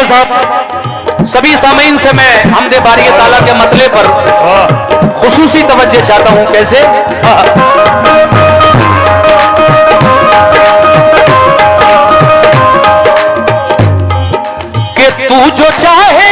साहब, सभी सामीन से मैं हमदे बारी ताला के मतले पर खुसूसी तवज्जो चाहता हूं। कैसे? कि तू जो चाहे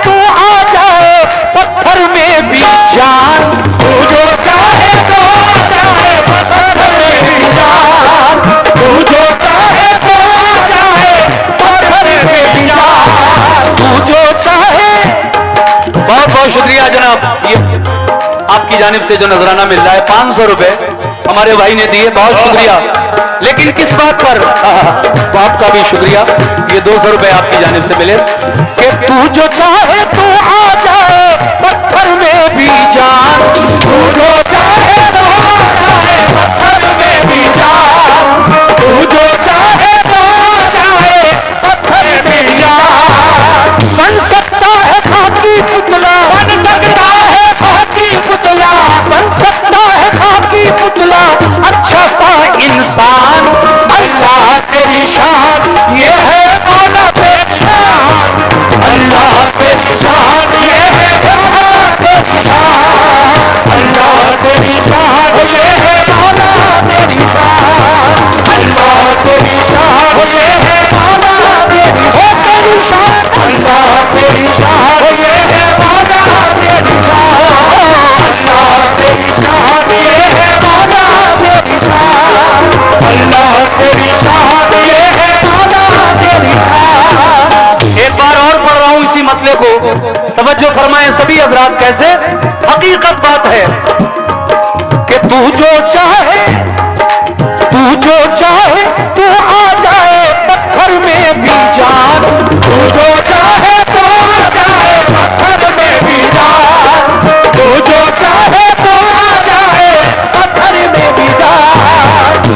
तू आ जाए, पत्थर में भी जान। तू जो चाहे तो आ जाए, पत्थर में भी जान। तू जो चाहे तो आ जाए, पत्थर में भी जान। तू जो चाहे। बहुत बहुत शुक्रिया जनाब, ये आपकी जानिब से जो नजराना मिल रहा है 500 रुपए हमारे भाई ने दिए, बहुत शुक्रिया। लेकिन किस बात पर? तो आपका भी शुक्रिया। ये 200 रुपए आपकी जानिब से मिले कि तू जो चाहे तो आ जाए, पत्थर में भी जान। तू जो चाहे तो आ जाए, पत्थर में भी जान। तू जो चाहे तो आ जाए, पत्थर में भी जान। बन सकता है खाकी पुतला, बन सकता है खाकी पुतला, बन सकता है खाकी पुतला, अच्छा सा इंसान। अल्लाह तेरी शान, ये है मौला तेरी शान। अल्लाह तेरी शान, ये है मौला तेरी शान। अल्लाह तेरी शान, ये है मौला तेरी शान। अल्लाह तेरी शान, ये है मौला तेरी शान। अल्लाह तेरी शान, ये है मौला तेरी शान। अल्लाह तेरी शान, ये है मौला तेरी शान। अल्लाह तेरी शान, ये है मौला तेरी शान। एक बार और पढ़ रहा हूं इसी मतले को, तवज्जो फरमाएं सभी हजरात। कैसे? हकीकत बात है कि तू जो चाहे तू आ जाए, पत्थर में भी जान। तू जो चाहे तो आ जाए, पत्थर में भी जान। तू जो चाहे तो आ जाए, पत्थर में भी जान।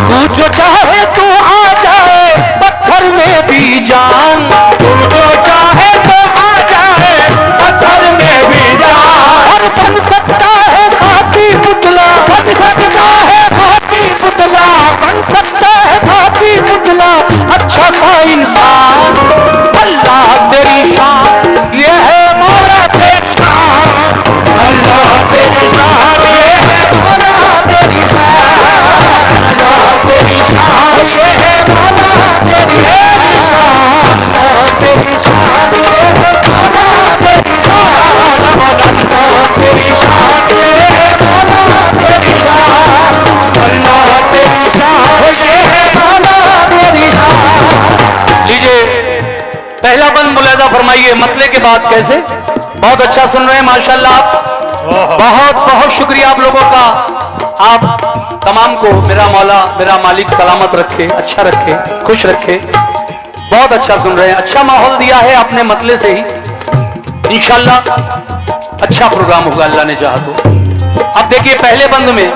तू जो चाहे तो आ जाए, पत्थर में भी जान। तू जो चाहे तो आ जाए, पत्थर में भी जान। और बन सकता है खाकी पुतला, बन सकता है खाकी पुतला, बन सकता है खाकी पुतला, अच्छा सा इंसान। अल्लाह तेरी शान, ये है मौला तेरी शान। अल्लाह तेरी शान, ये है मौला तेरी शान। अल्लाह तेरी शान, ये है मौला तेरी शान। अल्लाह तेरी शान, ये है मौला तेरी शान। अल्लाह तेरी शान, ये है मौला तेरी शान। अल्लाह तेरी शान, ये है मौला तेरी शान। लीजिए पहला बंद मुलाजा फरमाइए मतले के बाद। कैसे? बहुत अच्छा सुन रहे हैं माशाल्लाह आप। बहुत बहुत शुक्रिया आप लोगों का। आप तमाम को मेरा मौला मेरा मालिक सलामत रखे, अच्छा रखे, खुश रखे। बहुत अच्छा सुन रहे हैं, अच्छा माहौल दिया है आपने मतले से ही। इंशाल्लाह अच्छा प्रोग्राम होगा अल्लाह ने चाहा तो। अब देखिए पहले बंद में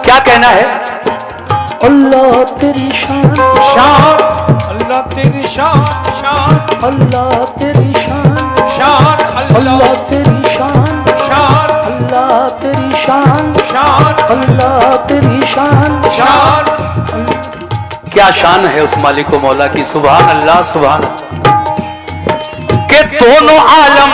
क्या कहना है। अल्लाह तेरी शान शान, अल्लाह तेरी शान शान, अल्लाह तेरी शान शान, अल्लाह तेरी शान शान, अल्लाह तेरी शान शान, अल्लाह तेरी शान शान। क्या शान है उस मालिक व मौला की। सुभान अल्लाह सुभान। के दोनों आलम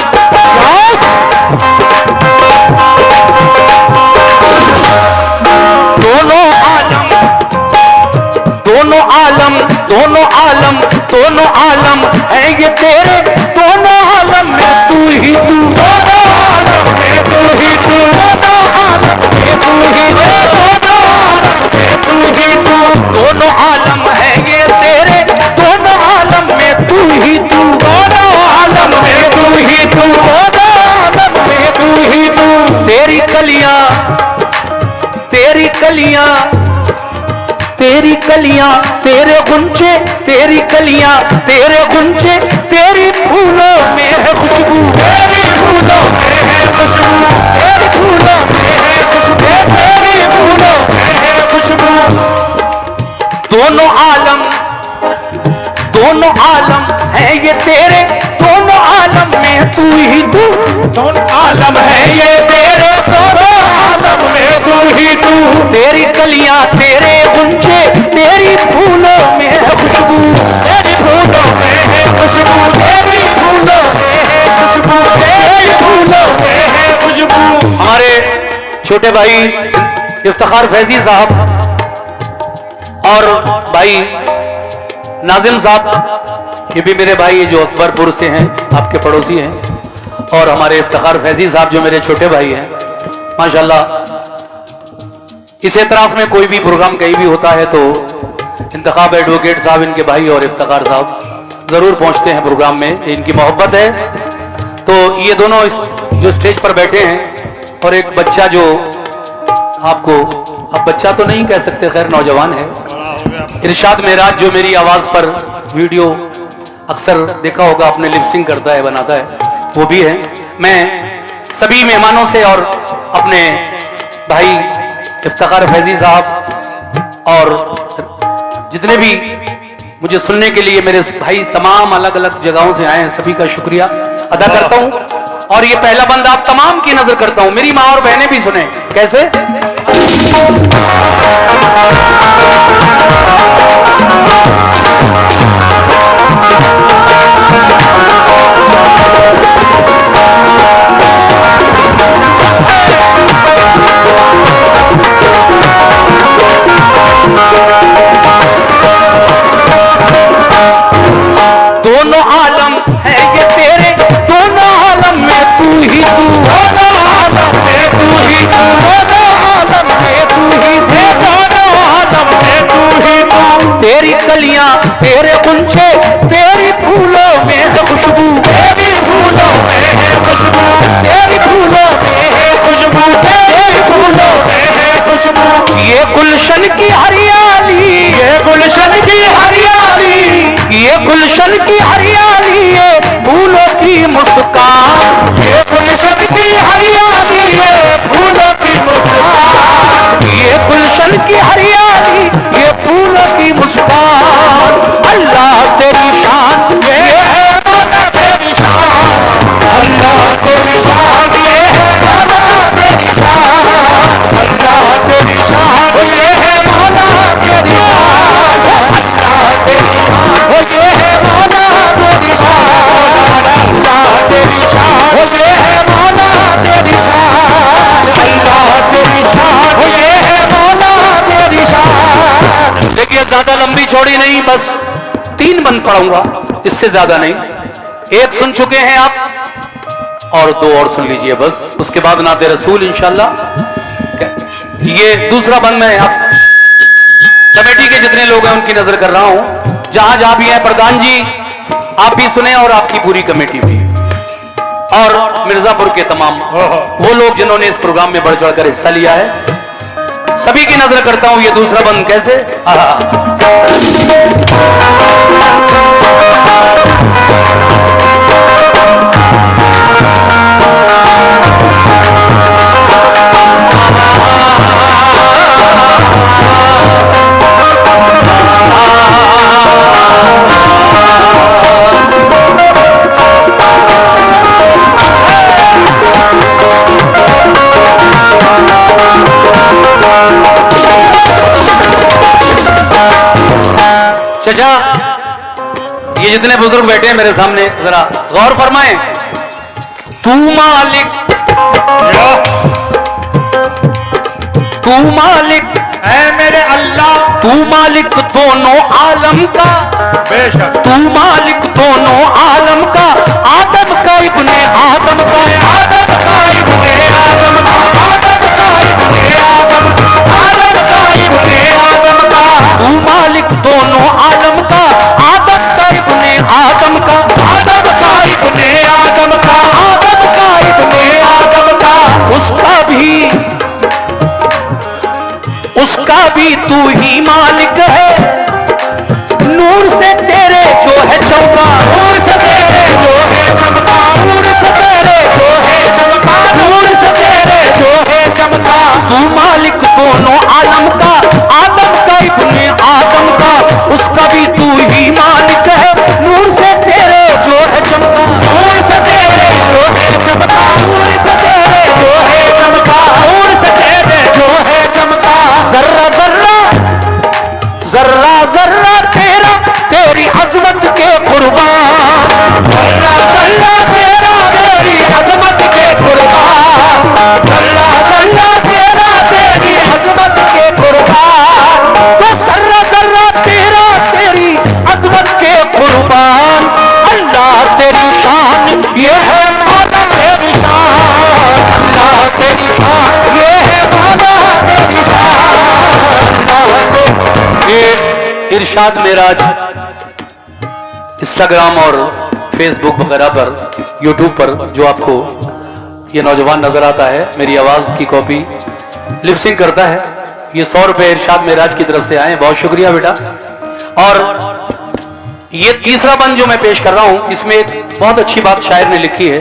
दोनों आलम दोनों आलम है ये तेरे। दोनों आलम में तू ही तू, दोनों आलम में तू ही तू, दोनों आलम में तू ही तू, दोनों आलम में तू ही तू। दोनों आलम है ये तेरे, दोनों आलम में तू ही तू, दोनों आलम में तू ही तू, दोनों आलम में तू ही तू। तेरी कलियां तेरी कलियां तेरी कलियां तेरे गुंचे, तेरी कलियां तेरे गुंचे, तेरी फूलों में है खुशबू, तेरी फूलों में है खुशबू, तेरी फूलों में है खुशबू, तेरी फूलों में है खुशबू। दोनों आलम है ये तेरे, दोनों आलम में तू ही तू, दोनों आलम है ये तेरे, दोनों आलम में तू ही तू। तेरी कलियां तेरे गुंचे, तेरी फूलों में है खुशबू, तेरी छोटे भाई इफ्तिखार फैजी साहब और भाई नाजिम साहब, ये भी मेरे भाई जो अकबरपुर से हैं, आपके पड़ोसी हैं, और हमारे इफ्तिखार फैजी साहब जो मेरे छोटे भाई हैं। माशाल्लाह इस एतराफ में कोई भी प्रोग्राम कहीं भी होता है तो इंतखाब एडवोकेट साहब, इनके भाई और इफ्तिखार साहब जरूर पहुंचते हैं प्रोग्राम में, इनकी मोहब्बत है। तो ये दोनों जो स्टेज पर बैठे हैं, और एक बच्चा जो आपको, अब बच्चा तो नहीं कह सकते, खैर नौजवान है, इरशाद मेराज, जो मेरी आवाज पर वीडियो अक्सर देखा होगा आपने, लिपसिंग करता है, बनाता है, वो भी है। मैं सभी मेहमानों से और अपने भाई इफ्तिखार फैजी साहब और जितने भी मुझे सुनने के लिए मेरे भाई तमाम अलग अलग जगहों से आए हैं, सभी का शुक्रिया अदा करता हूं। और ये पहला बंद आप तमाम की नजर करता हूं, मेरी माँ और बहनें भी सुने कैसे। दोनों आलम है ये तेरे, दोनों आलम में तू ही तू, दोनों आलम में तू ही तू, दोनों आलम में तू ही तू, दोनों आलम में तू ही तू। तेरी कलियां तेरे गुंछे, तेरी फूलों में है खुशबू, तेरी फूलों में है खुशबू, तेरी फूलों में है खुशबू, तेरी फूलों में है खुशबू। ये गुलशन की हरियाली, ये गुलशन की हरियाली, ये गुलशन की हरियाली, ये फूलों की मुस्कान, ये गुलशन की हरियाली, ये फूलों की मुस्कान, ये गुलशन की हरियाली, ये फूलों की मुस्कान। अल्लाह तेरी शान, ये है मौला तेरी शान, अल्लाह तेरी शान, ये है मौला तेरी शान, अल्लाह तेरी शान, ये है मौला तेरी शान, अल्लाह तेरी शान, ये है मौला तेरी शान, अल्लाह तेरी शान, ये है मौला तेरी शान, अल्लाह तेरी शान, ये है मौला तेरी शान। देखिए ज्यादा लंबी चौड़ी नहीं, बस 3 बंद पढ़ूंगा, इससे ज्यादा नहीं। एक सुन चुके हैं आप और 2 और सुन लीजिए बस, उसके बाद नाते रसूल इंशाल्लाह। ये दूसरा बंद मैं आप कमेटी के जितने लोग हैं उनकी नजर कर रहा हूं, जहां जहां भी हैं, प्रधान जी आप भी सुने और आपकी पूरी कमेटी भी, और मिर्जापुर के तमाम वो लोग जिन्होंने इस प्रोग्राम में बढ़ चढ़कर हिस्सा लिया है, सभी की नजर करता हूं। ये दूसरा बंद कैसे, चाचा ये जितने बुजुर्ग बैठे हैं मेरे सामने जरा गौर फरमाएं। तू मालिक, तू मालिक है मेरे अल्लाह, तू मालिक दोनों आलम का, बेशक तू मालिक दोनों आलम का, आदम का इब्ने आदम का, आदम का इब्ने आदम का, आदम का इब्ने आदम का, आदम का इब्ने आदम का। तू मालिक दोनों आलम का, आदम का इब्ने आदम का, आदम का इब्ने आदम का, आदम का इब्ने आदम का। उसका भी तू ही मालिक है, नूर से तेरे जो है इरशाद मेराज इंस्टाग्राम और फेसबुक वगैरह पर, यूट्यूब पर जो आपको ये नौजवान नजर आता है, मेरी आवाज की कॉपी लिपसिंग करता है, ये 100 रुपए इरशाद मेराज की तरफ से आए, बहुत शुक्रिया बेटा। और ये तीसरा बंद जो मैं पेश कर रहा हूं, इसमें एक बहुत अच्छी बात शायर ने लिखी है,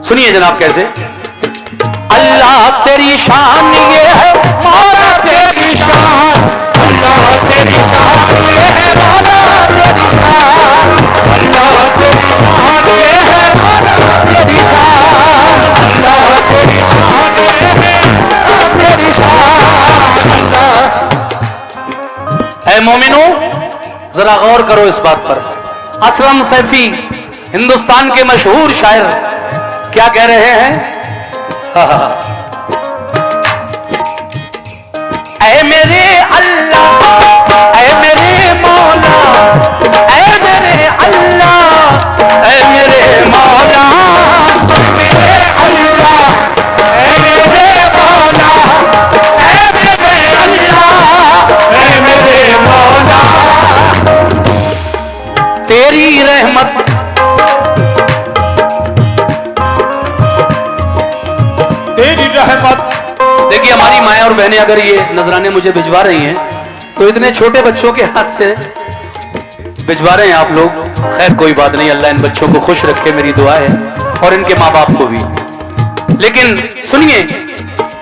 सुनिए जनाब कैसे। अल्लाह तेरी शान ये है मौला तेरी शान, अल्लाह तेरी शान ये है मौला तेरी शान, अल्लाह तेरी शान ये है मौला तेरी शान, अल्लाह तेरी शान ये है मौला तेरी शान, अल्लाह। ऐ मोमिनो जरा गौर करो इस बात पर। असलम सैफी हिंदुस्तान के मशहूर शायर क्या कह रहे हैं? ऐ मेरे अल्लाह, ऐ मेरे मौला, ऐ मेरे अल्लाह, ऐ मेरे मौला, मेरे अल्लाह, ऐ मेरे मौला, ऐ मेरे अल्लाह, ऐ मेरे मौला, तेरी रहमत तेरी रहमत। देखिए हमारी माएं और बहनें अगर ये नजराने मुझे भिजवा रही हैं तो इतने छोटे बच्चों के हाथ से भिजवा रहे हैं आप लोग। खैर कोई बात नहीं, अल्लाह इन बच्चों को खुश रखे, मेरी दुआ है, और इनके माँ बाप को भी। लेकिन सुनिए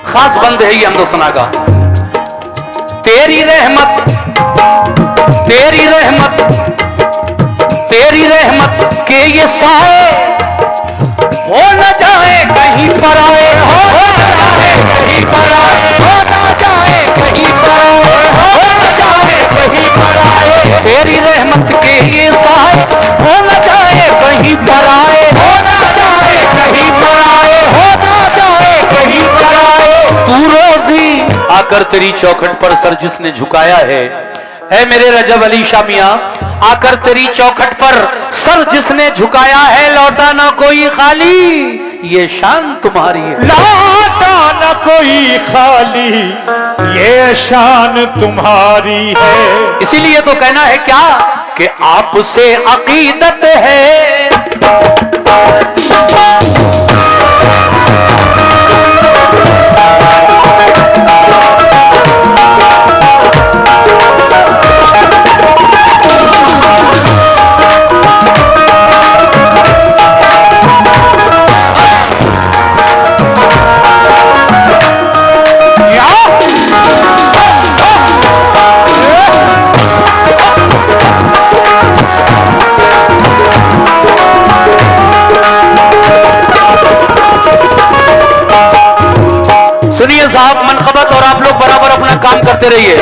खास बंद है ये हमदो सना का। तेरी रहमत, तेरी रहमत, तेरी रहमत के ये साए हो न जाए कहीं पर आए, हो न जाए कहीं पर आए, हो न जाए कहीं पर आए, हो न जाए कहीं पर आए, तेरी रहमत के ये साए हो न जाए कहीं पर आए, हो न जाए कहीं पर आए, हो न जाए कहीं पर आए। तू रोजी आकर तेरी चौखट पर सर जिसने झुकाया है मेरे रजब अली शाह मियां, आकर तेरी चौखट पर सर जिसने झुकाया है, लौटा ना कोई खाली, ये शान तुम्हारी है। लौटा न कोई खाली, ये शान तुम्हारी है। इसीलिए तो कहना है क्या कि आपसे अकीदत है। सुनिए साहब मनकबत, और आप लोग बराबर अपना काम करते रहिए,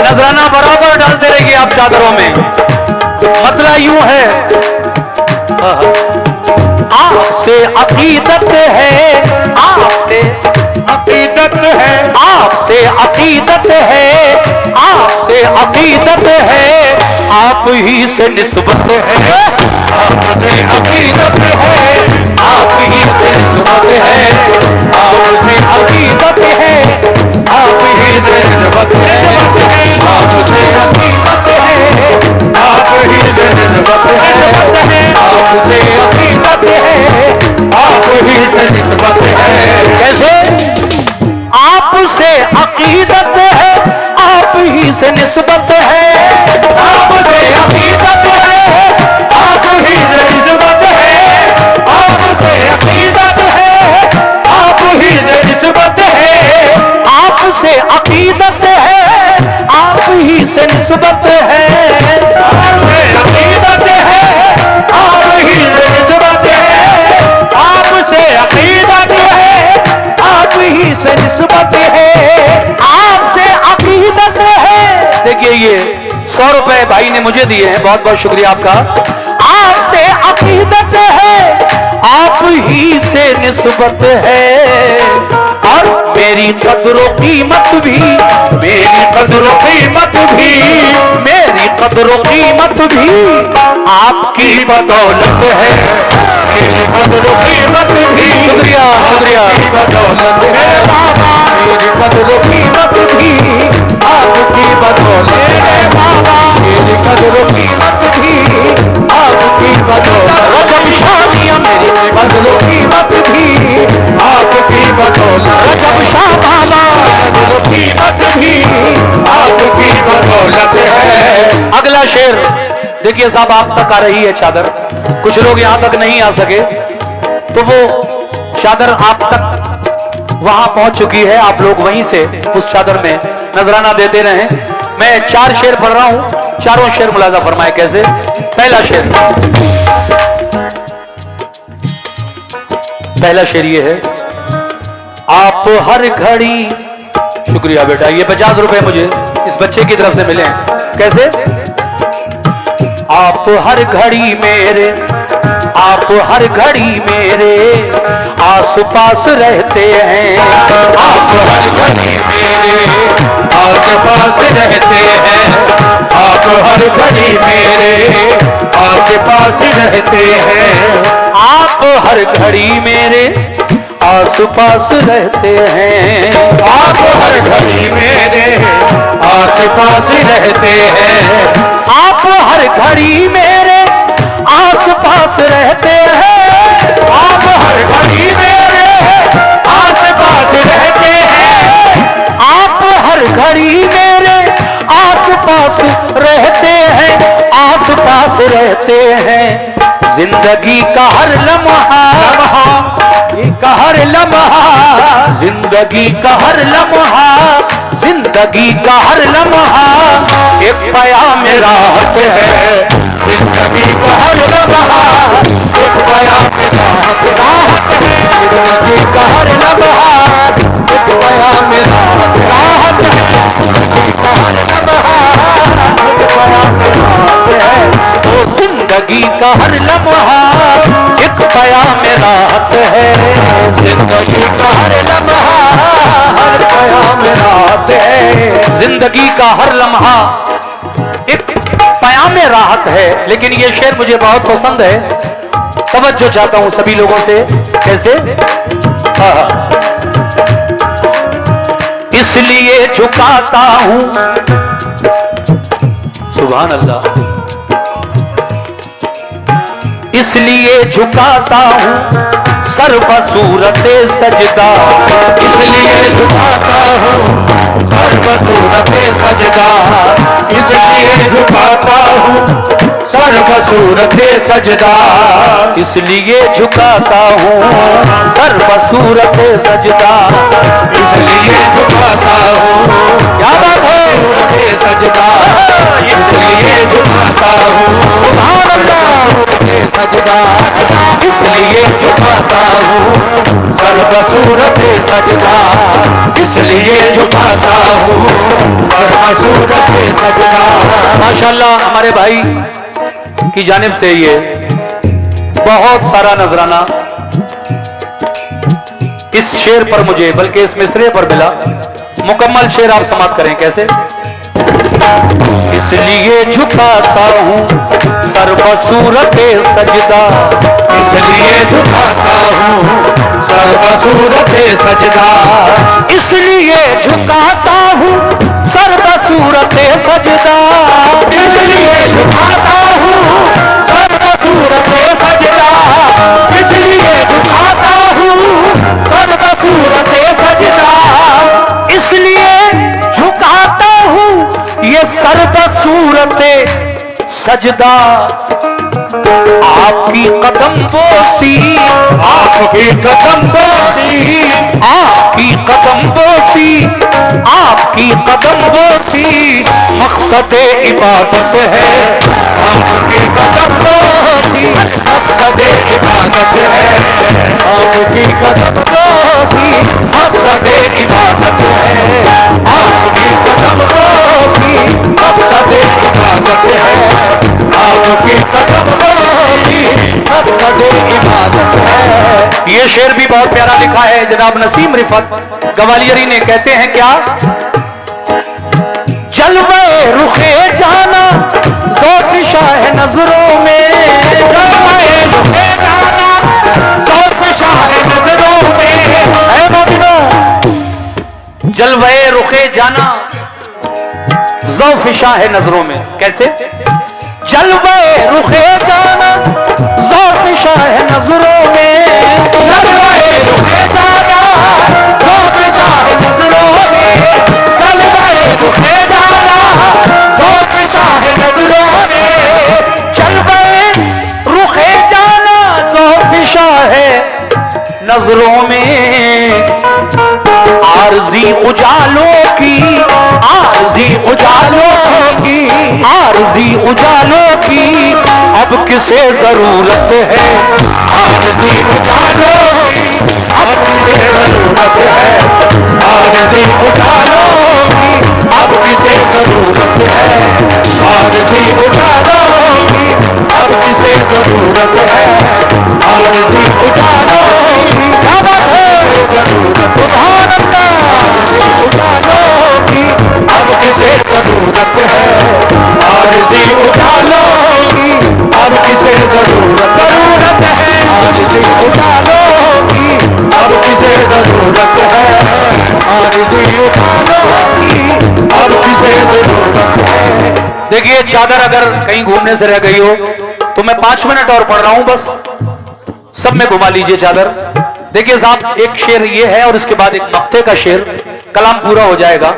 नजराना बराबर डालते रहिए आप चादरों में। मतलब यूं है, आपसे अकीदत है, आपसे अकीदत है, आपसे अकीदत है, आपसे अकीदत है, आप ही से निस्बत है, आपसे अकीदत है, आप ही से निस्बत है, आपसे अकीदत है, आप ही से निस्बत है, आपसे अकीदत है, आप ही से निस्बत है, आपसे अकीदत है, आप ही से निस्बत है। कैसे? आपसे अकीदत है, आप ही से निस्बत है, आपसे अकीदत है, आप ही से निस्बत है, आपसे अकीदत है, आप ही से निस्बत है, आपसे अकीदत है, आप ही से निस्बत है, आपसे अकीदत है, आप ही से निस्बत है, आपसे अकीदत है, आप ही से निस्बत है, आपसे अकीदत है। देखिए ये 100 रुपए भाई ने मुझे दिए हैं, बहुत बहुत शुक्रिया आपका। आपसे अकीदत है, आप ही से निस्बत है, और मेरी कदरो कीमत भी, मेरी कदरो कीमत भी, मेरी कदरो कीमत भी आपकी बदौलत है, मेरी कदरो कीमत भी, शुक्रिया शुक्रिया, बदौलत है बाबा, मेरी कदरो कीमत भी आपकी बदौलत है। बाबा, मेरी कदर कीमत भी आपकी बदौलत। रजब शाह मियां मेरी कदर कीमत भी आपकी बदौलत। रजब शाह बाबा, कदर कीमत भी आपकी बदौलत है। अगला शेर देखिए साहब, आप तक आ रही है चादर, कुछ लोग यहां तक नहीं आ सके, तो वो चादर आप तक वहां पहुंच चुकी है, आप लोग वहीं से उस चादर में नजराना देते रहें। मैं 4 शेर पढ़ रहा हूं, चारों शेर मुलाजा फरमाए कैसे। पहला शेर ये है, आप हर घड़ी, शुक्रिया बेटा, ये 50 रुपए मुझे इस बच्चे की तरफ से मिले हैं। कैसे? आप हर घड़ी मेरे, आप हर घड़ी मेरे आस पास रहते हैं। आप हर घड़ी मेरे आस पास रहते हैं। आप हर घड़ी मेरे आस पास रहते हैं। आप हर घड़ी मेरे आस पास रहते हैं। आप हर घड़ी मेरे आस पास रहते हैं। आप हर घड़ी मेरे आस पास रहते हैं। आप हर घड़ी मेरे आस पास रहते हैं। आप हर घड़ी मेरे आस पास रहते हैं। आस पास रहते हैं। जिंदगी का हर लम्हा, हर लम्हा, जिंदगी का हर लम्हा, जिंदगी का हर लम्हा एक पयाम राहत है। जिंदगी का हर लम्हा एक पयाम राहत है। जिंदगी का हर लम्हा एक पयाम राहत है। जिंदगी का हर लम्हा एक पयाम राहत है। ओ जिंदगी का हर लम्हा एक पयाम राहत है। जिंदगी का हर लम्हा हर पयाम राहत है। जिंदगी का हर लम्हा एक पयाम राहत है। लेकिन ये शेर मुझे बहुत पसंद है, तवज्जो चाहता हूं सभी लोगों से। कैसे? इसलिए झुकाता हूं, सुभान अल्लाह, इसलिए झुकाता हूं सर्वसूरते सजदा। इसलिए झुकाता हूं सर्वसूरते सजदा। इसलिए झुकाता हूं सर्वसूरते सजदा। इसलिए झुकाता हूं सर्वसूरते सजदा। इसलिए झुकाता हूं, क्या बात है, सूरते सजदा। इसलिए झुकाता हूं सर्वसूरते सजदा। इसलिए झुकाता हूं सर्वसूरते सजदा। इसलिए झुकाता हूं सर्वसूरते सजदा। माशाअल्लाह हमारे भाई की जानिब से ये बहुत सारा नजराना इस शेर पर मुझे, बल्कि इस मिसरे पर मिला। मुकम्मल शेर आप समाप्त करें कैसे। इसलिए झुकाता हूं सर्वसूरते सजदा। इसलिए झुकाता हूं सर्वसूरते सजदा। इसलिए झुकाता हूं सर्वसूरते सजदा। इसलिए झुकाता हूं सर्वसूरते सजदा। इसलिए झुकाता हूं सर्वसूरते सजदा। इसलिए झुकाता हूं ये सर्वसूरते सजदा। आपकी कदम बोसी, आपकी कदम बोसी, आपकी कदम बोसी, आपकी कदम बोसी मकसद इबादत है। आपकी कदम बोसी मकसद इबादत है। आपकी कदम बोसी मकसद इबादत है। आपकी कदम बोसी मकसद इबादत है। आपकी कदम बोसी मकसद इबादत है। ये शेर भी बहुत प्यारा लिखा है जनाब नसीम रिफत गवालियरी ने। कहते हैं क्या, जलवे रुखे जाना ज़ौक़ शाह नजरों में। जलवे रुखे जाना ज़ौक़ शाह नजरों में। है मोमिनो, जलवे रुखे जाना ज़ौक़ ज़ौफ़-ए-शाह है नजरों में। कैसे? जलवे रुखे जाना ज़ौफ़-ए-शाह है नजरों में, जलवे रुखे जाना ज़ौफ़-ए-शाह है नजरों में, जलवे रुखे जाना ज़ौफ़-ए-शाह है नजरों में, जलवे रुखे जाना ज़ौफ़-ए-शाह है नजरों में। आरज़ी उजालों की, आरज़ी उजालों की, आरज़ी उजालों की अब किसे जरूरत है, आरज़ी उजालों की अब किसे जरूरत है, आरज़ी उजालों की अब किसे जरूरत है, आरज़ी उजालों की अब किसे जरूरत है, आरज़ी उजालों की अब जरूरत उजालों की अब किसे जरूरत है, आरज़ी उजालों की अब किसे जरूरत है, आरज़ी उजालों की अब किसे जरूरत है, आरज़ी उजालों की अब किसे जरूरत है। देखिए चादर अगर कहीं घूमने से रह गई हो तो मैं 5 मिनट और पढ़ रहा हूं, बस सब में घुमा लीजिए चादर। देखिए साहब, एक शेर ये है और इसके बाद एक मक्ते का शेर, कलाम पूरा हो जाएगा।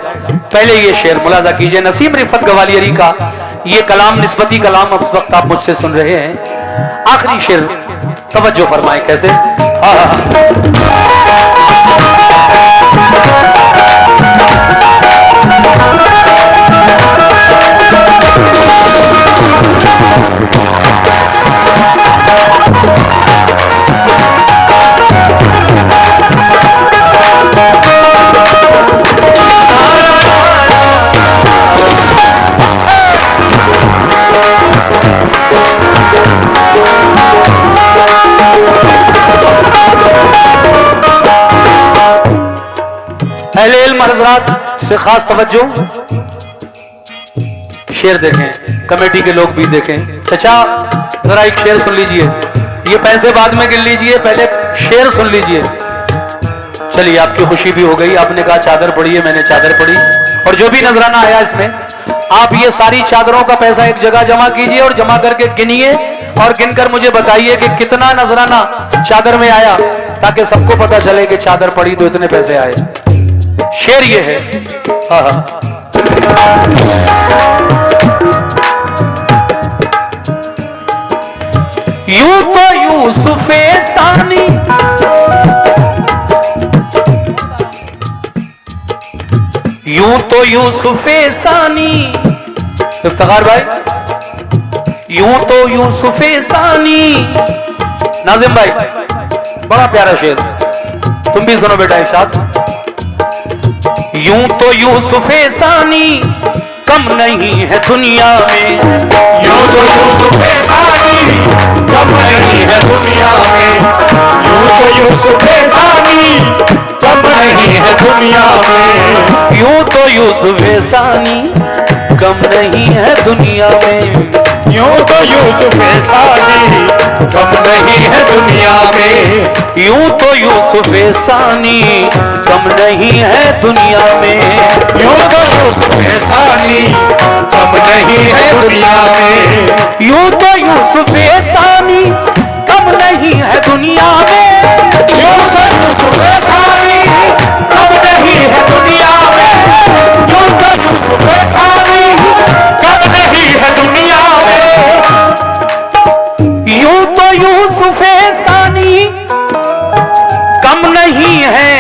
पहले ये शेर मुलाजा कीजिए, नसीम रिफत गवालियरी का ये कलाम, निस्बती कलाम अब वक्त आप मुझसे सुन रहे हैं। आखिरी शेर तवज्जो फरमाएं। कैसे? अहले इल्म हज़रात से खास तवज्जो, शेर देखें, कमेटी के लोग भी देखें। चाचा जरा एक शेर सुन लीजिए, ये पैसे बाद में गिन लीजिए, पहले शेर सुन लीजिए। चलिए आपकी खुशी भी हो गई, आपने कहा चादर पढ़िए, मैंने चादर पढ़ी। और जो भी नजराना आया इसमें, आप ये सारी चादरों का पैसा एक जगह जमा कीजिए और जमा करके गिनिए और गिनकर मुझे बताइए कि कितना नजराना चादर में आया, ताकि सबको पता चले कि चादर पड़ी तो इतने पैसे आए। शेर ये है, यूं तो यूसुफ़े सानी, यूं तो यूसुफ़े सानी, इफ्तिखार भाई, यूं तो यूसुफ़े सानी। नाज़िम भाई बड़ा प्यारा शेर, तुम भी सुनो बेटा एक साथ। यूं तो यूसुफ़े सानी कम नहीं है दुनिया में, यूं तो यूसुफ़े सानी कम नहीं है दुनिया में, यूं तो यूसुफ़े सानी कम नहीं है दुनिया में, यूं तो यूसुफ़े सानी कम नहीं है दुनिया में, यूं तो यूसुफ़े सानी कम नहीं है दुनिया में, यूं तो यूसुफ़े सानी कम नहीं है दुनिया में, यूं तो यूसुफ़े सानी कम नहीं है दुनिया में, यूं तो यूसुफ़े सानी कम नहीं है दुनिया में, यूं तो यूसुफ़े सानी कम नहीं है दुनिया में, यूं तो यूसुफ़े सानी कम नहीं है दुनिया में, यूं तो यूसुफ़े सानी कम नहीं है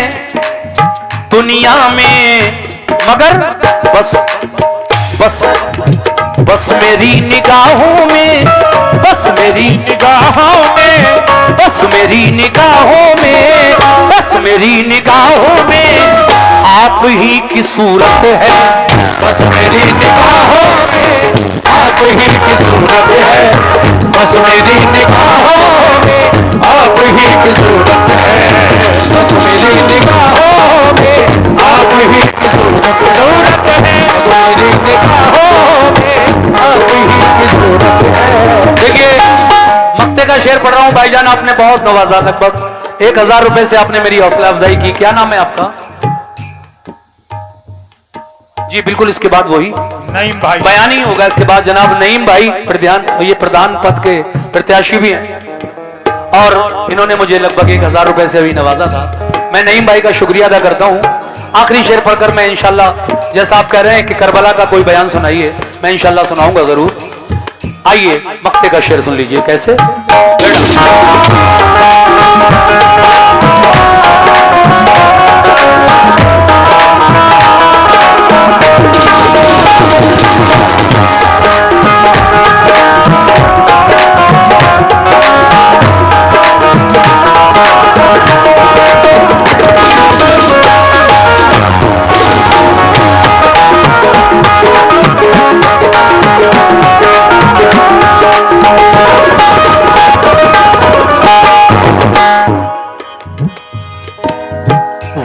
दुनिया में, मगर बस बस बस मेरी निगाहों में, बस मेरी निगाहों में, बस मेरी निगाहों में, बस मेरी निगाहों में आप ही की सूरत है, बस मेरी निगाहों में आप ही की सूरत है, बस मेरी निगाहों में आप ही की सूरत है, बस मेरी निगाहों में आप ही की सूरत है, बस मेरी निगाहों में आप ही की सूरत है। देखिए मक्ते का शेर पढ़ रहा हूं भाईजान, आपने बहुत नवाजा, लगभग 1000 रुपए से आपने मेरी हौसला अफजाई की। क्या नाम है आपका? जी बिल्कुल, इसके बाद वही नईम भाई। बयान ही होगा। इसके बाद जनाब नईम भाई ये प्रधान पद के प्रत्याशी भी हैं और इन्होंने मुझे लगभग 1000 रुपए से अभी नवाजा था। मैं नईम भाई का शुक्रिया अदा करता हूं। आखिरी शेर पढ़कर मैं इंशाल्लाह, जैसा आप कह रहे हैं कि करबला का कोई बयान सुनाइए, मैं इंशाल्लाह सुनाऊंगा जरूर। आइए मक्ते का शेर सुन लीजिए। कैसे?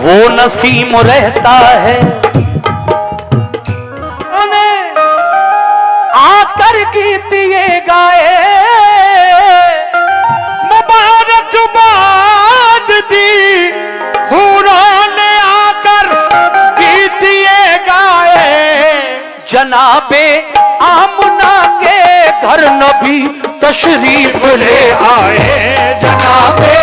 वो नसीम रहता है आकर गीत ये गाए, मुबारकबाद दी हूरों ने आकर गीत ये गाए। जनाबे आमना के घर नबी तशरीफ ले आए। जनाबे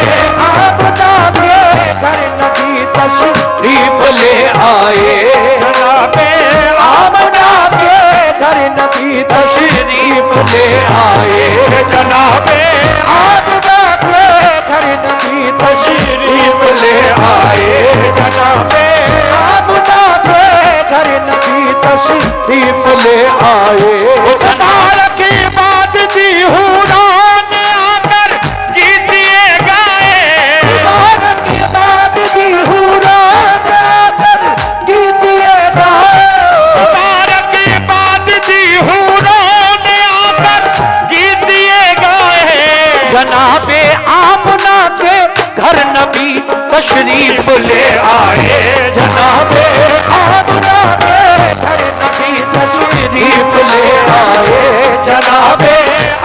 आमना के घर नबी तशरीफ ले आए। जनाबे आमना के घर नबी तशरीफ ले आए। जनाबे आमना के घर नबी तशरीफ ले आए। जनाबे आमना के घर नबी तशरीफ ले आए। मुबारकबाद दी हूरों ने आकर गीत ये गाए। मुबारकबाद दी हूरों ने आकर गीत ये गाए। मुबारकबाद दी हूरों ने आकर गीत ये गाए। जनाबे आमना के घर नबी तशरीफ ले आए। जनाबे आमना के घर नबी तशरीफ ले आए। जनाबे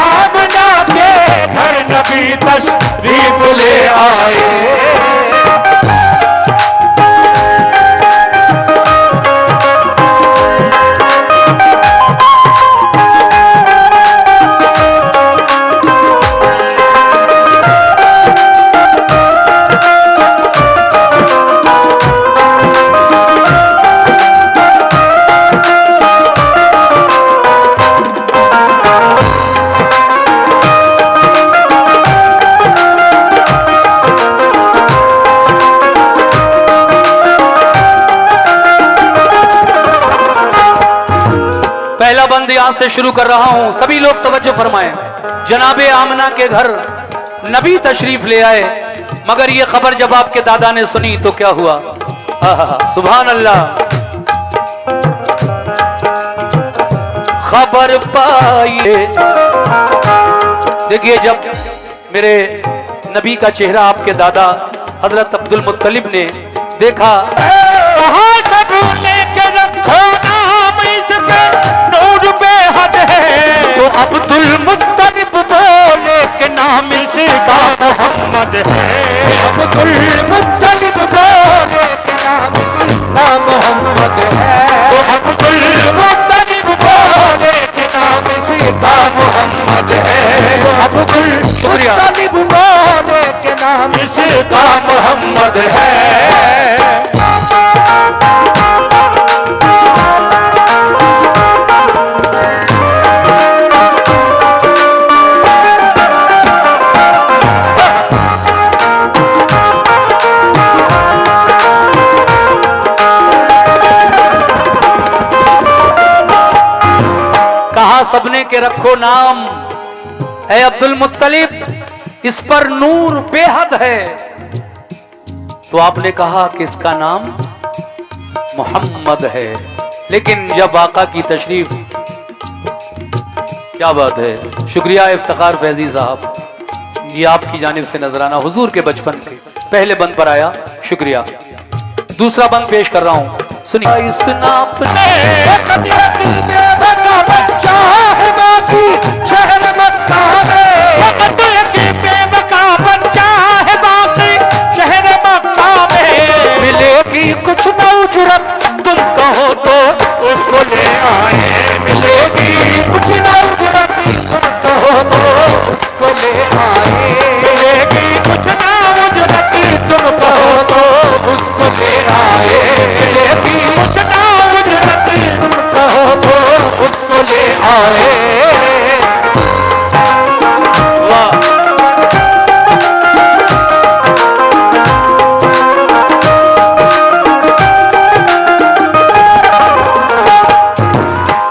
आमना के घर नबी तशरीफ ले आए। पहला बंद यहां से शुरू कर रहा हूं, सभी लोग तवज्जो फरमाएं। जनाबे आमना के घर नबी तशरीफ ले आए, मगर ये खबर जब आपके दादा ने सुनी तो क्या हुआ? सुभान अल्लाह। खबर पाइए, देखिए जब मेरे नबी का चेहरा आपके दादा हजरत अब्दुल मुत्तलिब ने देखा, लेके रखो नाम इस पे नूर बेहद है। तो अब्दुल मुत्तलिब बोले के नाम इसका मोहम्मद है। अब्दुल मुत्तलिब बोले के नाम इसका मोहम्मद है। तो अब्दुल मुत्तलिब बोले के नाम इसका मोहम्मद है। तो अब्दुल मुत्तलिब बोले के नाम इसका मोहम्मद है। सबने के रखो नाम है अब्दुल मुत्तलिब, इस पर नूर बेहद है। तो आपने कहा कि इसका नाम मोहम्मद है। लेकिन जब आका की तशरीफ, क्या बात है, शुक्रिया इफ्तिखार फैजी साहब, ये आपकी जानिब से नजराना हुजूर के बचपन के पहले बंद पर आया, शुक्रिया। दूसरा बंद पेश कर रहा हूं, सुनिए। इस नाप ने शहर मक्का में बच्चा है बाकी शहर मक्का में मिलेगी कुछ न उजरत, तुम कहो तो उस कहो तो उसको ले आए, मिलेगी कुछ ना उजरत, तुम कहो तो उसको ले आए, मिलेगी कुछ ना उजरत, तुम कहो तो उसको ले आए। वाह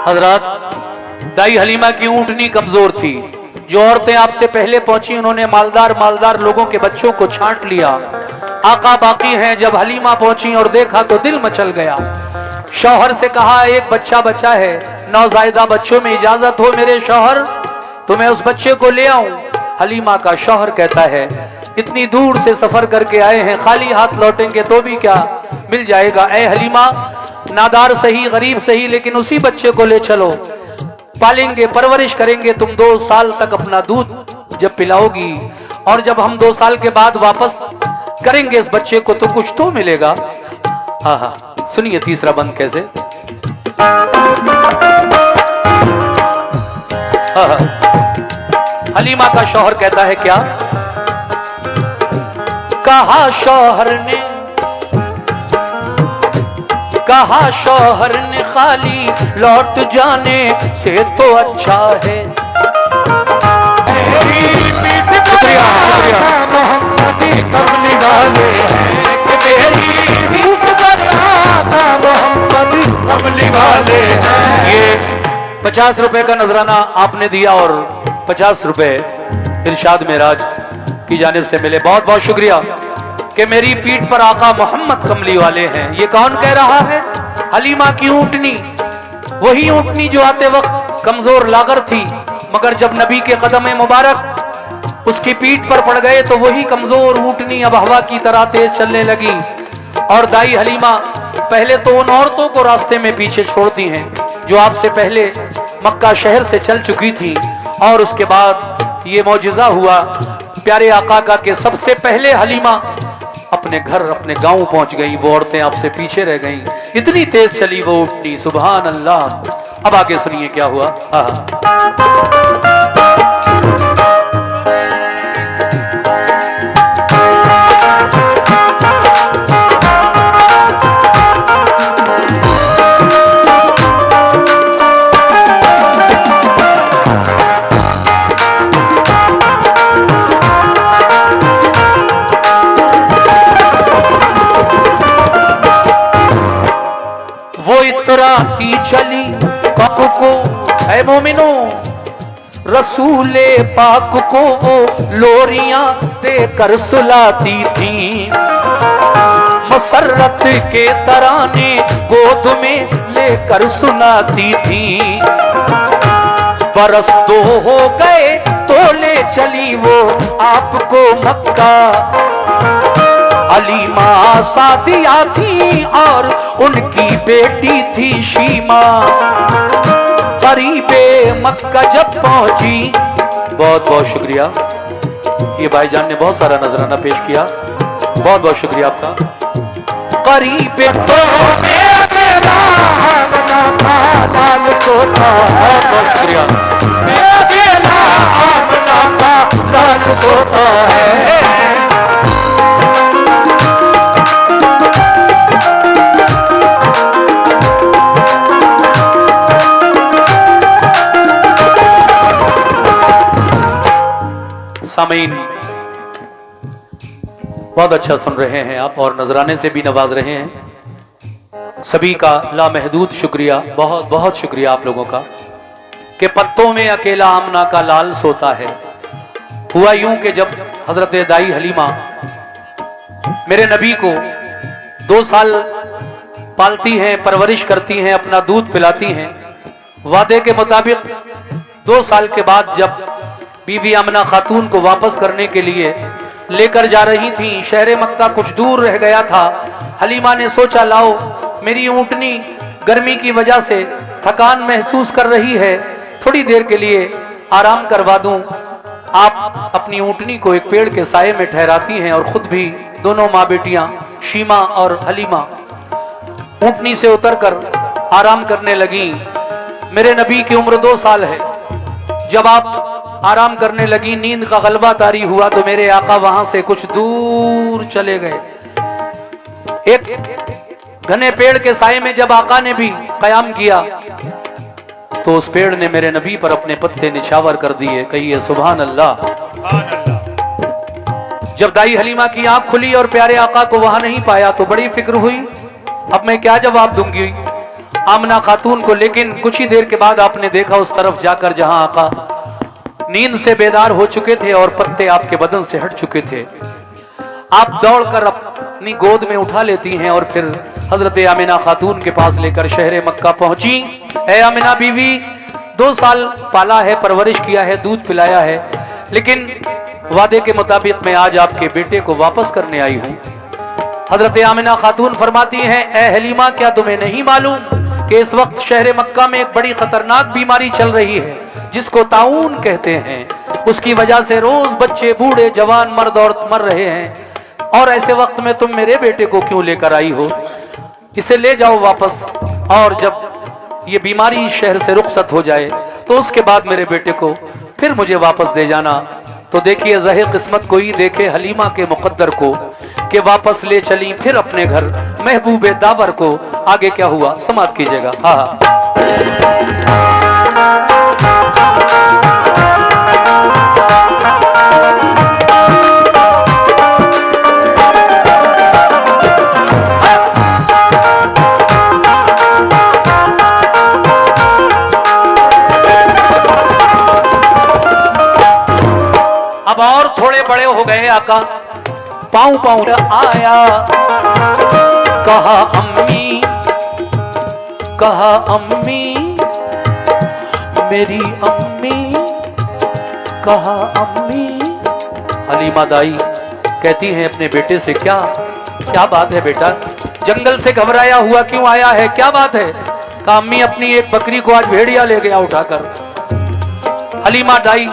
हजरत, दाई हलीमा की ऊंटनी कमजोर थी। जो औरतें आपसे पहले पहुंची उन्होंने मालदार मालदार लोगों के बच्चों को छांट लिया। आका बाकी हैं। जब हलीमा पहुंची और देखा तो दिल मचल गया। शौहर से कहा, एक बच्चा बचा है, नौजायदा बच्चों में इजाजत हो मेरे शौहर तो मैं उस बच्चे को ले आऊं। हलीमा का शौहर कहता है, इतनी दूर से सफर करके आए हैं, खाली हाथ लौटेंगे तो भी क्या मिल जाएगा। ऐ हलीमा, नादार सही गरीब सही लेकिन उसी बच्चे को ले चलो, पालेंगे परवरिश करेंगे, तुम 2 साल तक अपना दूध जब पिलाओगी और जब हम 2 साल के बाद वापस करेंगे इस बच्चे को तो कुछ तो मिलेगा। हाँ, सुनिए तीसरा बंद कैसे। हलीमा का शौहर कहता है, क्या कहा शौहर ने, कहा शौहर ने खाली लौट जाने से तो अच्छा है। शुक्रिया मोहम्मदी कमली वाले हैं कि मेरी भूख बता मोहम्मदी कमली वाले हैं। ये 50 रुपए का नजराना आपने दिया और 50 रुपए इरशाद मेराज की जानिब से मिले। बहुत बहुत शुक्रिया कि मेरी पीठ पर आका मोहम्मद कमली वाले हैं। ये कौन कह रहा है? हलीमा की ऊंटनी, वही ऊंटनी जो आते वक्त कमजोर लागर थी, मगर जब नबी के कदम मुबारक उसकी पीठ पर पड़ गए तो वही कमजोर ऊंटनी अब हवा की तरह तेज चलने लगी। और दाई हलीमा पहले तो उन औरतों को रास्ते में पीछे छोड़ती हैं जो आपसे पहले मक्का शहर से चल चुकी थी, और उसके बाद ये मौजिजा हुआ प्यारे आका का कि सबसे पहले हलीमा अपने घर अपने गांव पहुंच गई। वो औरतें आपसे पीछे रह गईं, इतनी तेज चली वो ऊंटनी, सुभान अल्लाह। अब आगे सुनिए क्या हुआ। इतराती चली पाक को, है मोमिनो रसूले पाक को वो लोरियां देकर सुलाती थी। मसरत के तराने गोद में लेकर सुनाती थी। बरस 2 हो गए तो ले चली वो आपको मक्का। हलीमा सादिया थी और उनकी बेटी थी शीमा। करीबे मक्का जब पहुंची, बहुत बहुत शुक्रिया, ये भाईजान ने बहुत सारा नजराना पेश किया, बहुत बहुत शुक्रिया आपका। करीबे तो लाल सोता, बहुत बहुत शुक्रिया, लाल सोता है। सामीन बहुत अच्छा सुन रहे हैं आप और नजराने से भी नवाज रहे हैं। सभी का लामहदूद शुक्रिया, बहुत बहुत शुक्रिया आप लोगों का कि पत्तों में अकेला आमना का लाल सोता है। हुआ यूं कि जब हजरत दाई हलीमा मेरे नबी को 2 साल पालती हैं, परवरिश करती हैं, अपना दूध पिलाती हैं। वादे के मुताबिक 2 साल के बाद जब बीबी आमना खातून को वापस करने के लिए लेकर जा रही थी, शहर मक्का कुछ दूर रह गया था। हलीमा ने सोचा, लाओ मेरी ऊंटनी गर्मी की वजह से थकान महसूस कर रही है, थोड़ी देर के लिए आराम करवा दूं। आप अपनी ऊंटनी को एक पेड़ के साये में ठहराती हैं और खुद भी दोनों माँ बेटियां शीमा और हलीमा ऊंटनी से उतरकर आराम करने लगी। मेरे नबी की उम्र 2 साल है। जब आप आराम करने लगी, नींद का गलबा तारी हुआ तो मेरे आका वहां से कुछ दूर चले गए। एक घने पेड़ के साए में जब आका ने भी कयाम किया तो उस पेड़ ने मेरे नबी पर अपने पत्ते निछावर कर दिए। कहिए सुभान अल्लाह। जब दाई हलीमा की आंख खुली और प्यारे आका को वहां नहीं पाया तो बड़ी फिक्र हुई, अब मैं क्या जवाब दूंगी आमना खातून को। लेकिन कुछ ही देर के बाद आपने देखा उस तरफ जाकर जहां आका नींद से बेदार हो चुके थे और पत्ते आपके बदन से हट चुके थे। आप दौड़कर अपनी गोद में उठा लेती हैं और फिर हजरत आमिना खातून के पास लेकर शहर मक्का पहुंची। ऐ आमिना बीवी, 2 साल पाला है, परवरिश किया है, दूध पिलाया है, लेकिन वादे के मुताबिक मैं आज आपके बेटे को वापस करने आई हूं। हजरत आमिना खातून फरमाती हैं, ऐ हलीमा, क्या तुम्हें नहीं मालूम कि इस वक्त शहर मक्का में एक बड़ी खतरनाक बीमारी चल रही है जिसको ताऊन कहते हैं। उसकी वजह से रोज बच्चे, बूढ़े, जवान, मर्द औरत मर रहे हैं, और ऐसे वक्त में तुम मेरे बेटे को क्यों लेकर आई हो? इसे ले जाओ वापस, और जब ये बीमारी शहर से रुखसत हो जाए तो उसके बाद मेरे बेटे को फिर मुझे वापस दे जाना। तो देखिए ज़ाहिर किस्मत कोई देखे हलीमा के मुकद्दर को कि वापस ले चली फिर अपने घर महबूबे दावर को। आगे क्या हुआ समाप्त कीजिएगा। हाँ, अब और थोड़े बड़े हो गए आका, पाँव पाँव आया, कहा अम्मी, कहा अम्मी, मेरी अम्मी, कहा अम्मी। हलीमा दाई कहती हैं अपने बेटे से, क्या क्या बात है बेटा, जंगल से घबराया हुआ क्यों आया है, क्या बात है? कहा अम्मी, अपनी एक बकरी को आज भेड़िया ले गया उठाकर। हलीमा दाई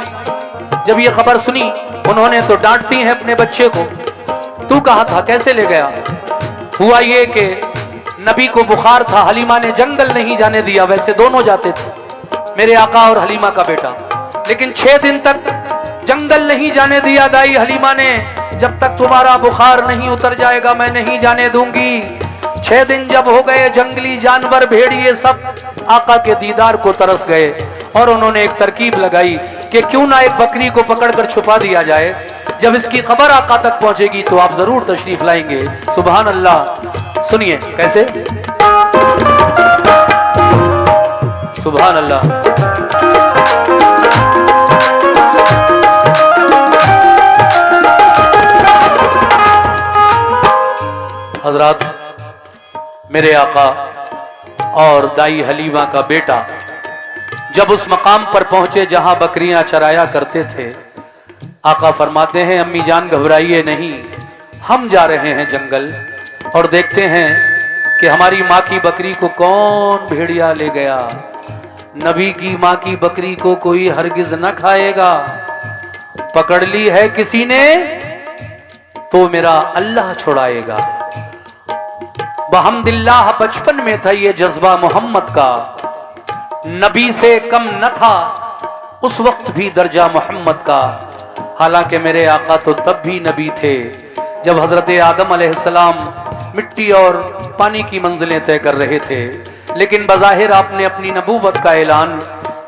जब ये खबर सुनी उन्होंने तो डांटती हैं अपने बच्चे को, तू कहा था, कैसे ले गया? हुआ ये कि नबी को बुखार था, हलीमा ने जंगल नहीं जाने दिया, वैसे दोनों जाते थे, मेरे आका और हलीमा का बेटा, लेकिन 6 दिन तक जंगल नहीं जाने दिया दाई हलीमा ने। जब तक तुम्हारा बुखार नहीं उतर जाएगा मैं नहीं जाने दूंगी। 6 दिन जब हो गए, जंगली जानवर, भेड़िए सब आका के दीदार को तरस गए और उन्होंने एक तरकीब लगाई कि क्यों ना एक बकरी को पकड़कर छुपा दिया जाए, जब इसकी खबर आका तक पहुंचेगी तो आप जरूर तशरीफ लाएंगे। सुभान अल्लाह। सुनिए कैसे, सुभान अल्लाह। हजरात, मेरे आका और दाई हलीमा का बेटा जब उस मकाम पर पहुंचे जहां बकरियां चराया करते थे, आका फरमाते हैं, अम्मी जान घबराइए नहीं, हम जा रहे हैं जंगल और देखते हैं कि हमारी माँ की बकरी को कौन भेड़िया ले गया। नबी की माँ की बकरी को कोई हरगिज न खाएगा, पकड़ ली है किसी ने तो मेरा अल्लाह छुड़ाएगा। बहम्दिल्लाह बचपन में था ये जज्बा मोहम्मद का, नबी से कम न था उस वक्त भी दर्जा मोहम्मद का। हालांकि मेरे आका तो तब भी नबी थे जब हजरत आदम अलैहिस्सलाम मिट्टी और पानी की मंजिलें तय कर रहे थे, लेकिन बज़ाहिर आपने अपनी नबूवत का ऐलान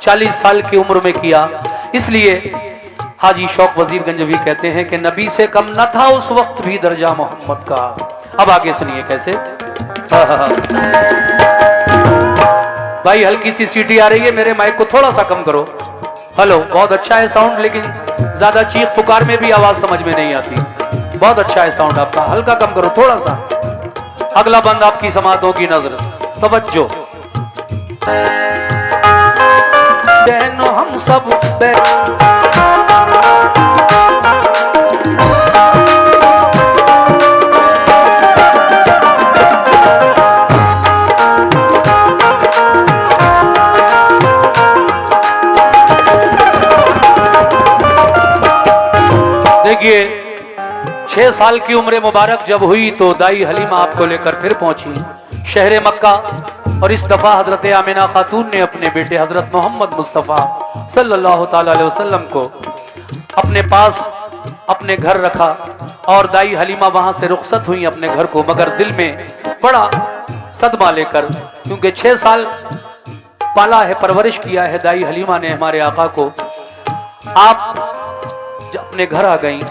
40 साल की उम्र में किया। इसलिए हाजी शौक वजीर गंजवी कहते हैं कि नबी से कम न था उस वक्त भी दर्जा मोहम्मद का। अब आगे सुनिए कैसे। भाई हल्की सी सीटी आ रही है, मेरे माइक को थोड़ा सा कम करो। हेलो, बहुत अच्छा है साउंड, लेकिन ज्यादा चीख पुकार में भी आवाज समझ में नहीं आती। बहुत अच्छा है साउंड आपका, हल्का कम करो थोड़ा सा। अगला बंद आपकी समातों की नजर, तवज्जो। बहनों हम सब देखिए 6 साल की उम्र मुबारक जब हुई तो दाई हलीमा आपको लेकर फिर पहुंची शहर मक्का। और इस दफा हजरत आमिना खातून ने अपने बेटे हजरत मोहम्मद मुस्तफ़ा सल्लल्लाहु ताला अलैहि वसल्लम को अपने पास अपने घर रखा और दाई हलीमा वहां से रुखसत हुई अपने घर को, मगर दिल में बड़ा सदमा लेकर, क्योंकि 6 साल पाला है, परवरिश किया है दाई हलीमा ने हमारे आका को। आप अपने घर आ गई,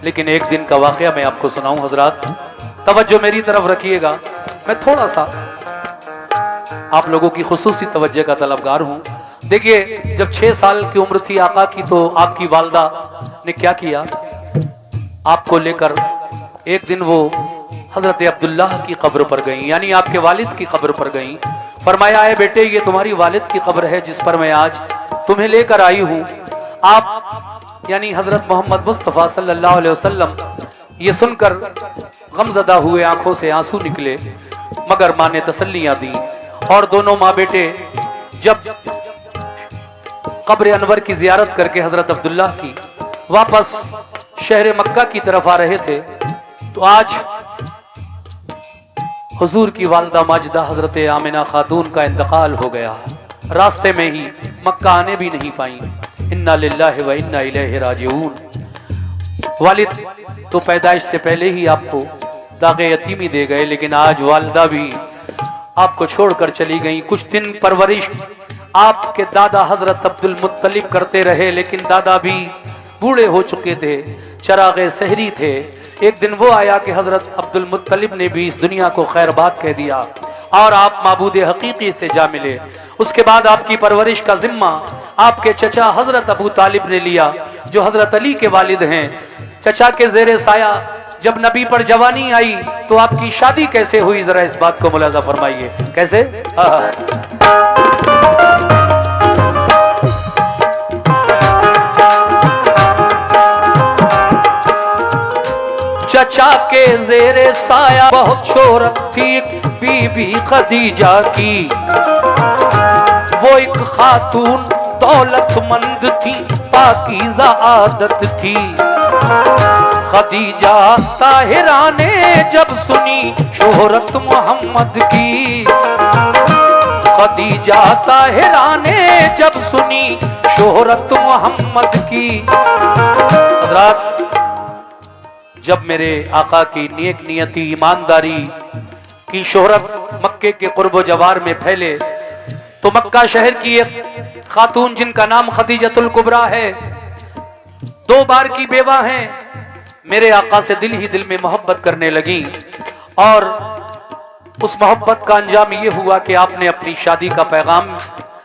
लेकिन एक दिन का वाकया मैं आपको सुनाऊं हजरात, तवज्जो मेरी तरफ रखिएगा। मैं थोड़ा सा आप लोगों की खुसूसी तवज्जो का तलबगार हूं। देखिए, जब 6 साल की उम्र थी आका की, तो आपकी वालदा ने क्या किया, आपको लेकर एक दिन वो हजरत अब्दुल्लाह की कब्र पर गई, यानी आपके वालिद की कब्र पर गई। फरमाया, है बेटे, ये तुम्हारी वालिद की कब्र है जिस पर मैं आज तुम्हें लेकर आई हूं। आप यानी हजरत मोहम्मद मुस्तफ़ा सल्लल्लाहु अलैहि वसल्लम ये सुनकर गमजदा हुए, आंखों से आंसू निकले, मगर माँ ने तसल्लियां दी। और दोनों माँ बेटे जब कब्र अनवर की जियारत करके हजरत अब्दुल्लाह की वापस शहर मक्का की तरफ आ रहे थे, तो आज हुजूर की वालदा माजिदा हजरत आमिना खातून का इंतकाल हो गया। रास्ते में ही मक्का आने भी नहीं पाई। इन्ना लिल्लाहि व इन्ना इलैहि राजिऊन। वालिद तो पैदाइश से पहले ही आपको दागे यतीमी दे गए, लेकिन आज वालदा भी आपको छोड़कर चली गई। कुछ दिन परवरिश आपके दादा हजरत अब्दुल मुत्तलिब करते रहे, लेकिन दादा भी बूढ़े हो चुके थे, चरागे सहरी थे। एक दिन वो आया कि हजरत अब्दुल मुत्तलिब ने भी इस दुनिया को खैरबाद कह दिया और आप माबूद हकीकी से जा मिले। उसके बाद आपकी परवरिश का जिम्मा आपके चचा हजरत अबू तालिब ने लिया, जो हजरत अली के वालिद हैं। चचा के जेरे साया जब नबी पर जवानी आई, तो आपकी शादी कैसे हुई, जरा इस बात को मुलाजा फरमाइए। कैसे? चचा के जेरे साया बहुत शोहरत थी बीबी खदीजा की। वो एक खातून दौलतमंद थी, पाकीज़ा आदत थी। खदीजा ताहिरा ने जब सुनी शोहरत मोहम्मद की, खदीजा ताहिरा ने जब सुनी शोहरत मोहम्मद की। हज़रात, जब मेरे आका की नेक नियति ईमानदारी की शोहरत मक्के के कुर्ब जवार में फैले, तो मक्का शहर की एक खातून जिनका नाम खदीजतुल कुबरा है, 2 बार की बेवा हैं, मेरे आका से दिल ही दिल में मोहब्बत करने लगी। और उस मोहब्बत का अंजाम ये हुआ कि आपने अपनी शादी का पैगाम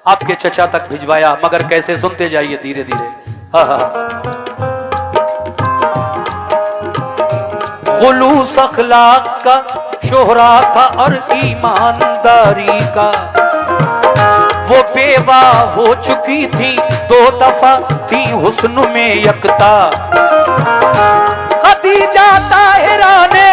आपके चचा तक भिजवाया। मगर कैसे, सुनते जाइए धीरे धीरे। खुलूस अखलाक का शोहरा था और ईमानदारी का। वो बेवा हो चुकी थी, 2 दफा थी हुस्न में यकता। खदीजा ताहिरा ने